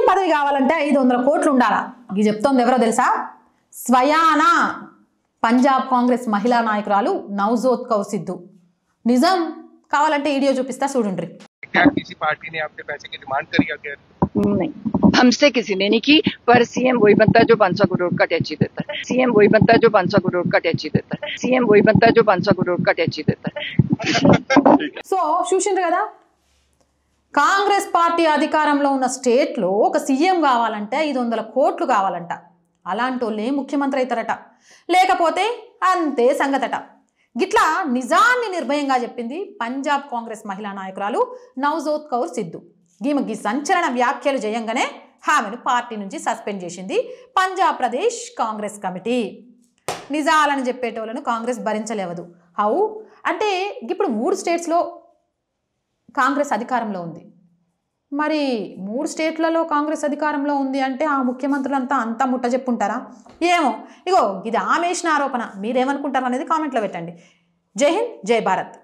పదవి కావాలంటే 500 కోట్లు ఉండాలా. ఇది చెప్తోంది ఎవరో తెలుసా? స్వయాన పంజాబ్ కాంగ్రెస్ మహిళా నాయకురాలు నవజోత్ కౌర్ సిద్ధు. నిజం కావాలంటే వీడియో చూపిస్తా చూడండి. क्या किसी पार्टी ने आपके पैसे की डिमांड करी क्या? नहीं, हमसे किसी ने नहीं की, पर सीएम वही बनता है जो 500 करोड़ का टैक्सी देता है। सीएम वही बनता है जो 500 करोड़ का टैक्सी देता है। सीएम वही बनता है जो 500 करोड़ का टैक्सी देता है। సో చూసిండ్రు కదా, కాంగ్రెస్ పార్టీ అధికారంలో ఉన్న స్టేట్లో ఒక సీఎం కావాలంటే 500 కోట్లు కావాలంట. అలాంటి వాళ్ళే ముఖ్యమంత్రి అవుతారట, లేకపోతే అంతే సంగతట. గిట్లా నిజాన్ని నిర్భయంగా చెప్పింది పంజాబ్ కాంగ్రెస్ మహిళా నాయకురాలు నవజోత్ కౌర్ సిద్ధు. ఈమెకి సంచలన వ్యాఖ్యలు చేయంగానే ఆమెను పార్టీ నుంచి సస్పెండ్ చేసింది పంజాబ్ ప్రదేశ్ కాంగ్రెస్ కమిటీ. నిజాలను చెప్పేటోళ్ళను కాంగ్రెస్ భరించలేవదు. హౌ అంటే ఇప్పుడు 3 స్టేట్స్లో కాంగ్రెస్ అధికారంలో ఉంది. మరి 3 స్టేట్లలో కాంగ్రెస్ అధికారంలో ఉంది అంటే ఆ ముఖ్యమంత్రులంతా అంతా ముట్ట చెప్పుంటారా ఏమో. ఇగో ఇది ఆమె వేసిన ఆరోపణ, మీరేమనుకుంటారు అనేది కామెంట్లో పెట్టండి. జై హింద్, జై భారత్.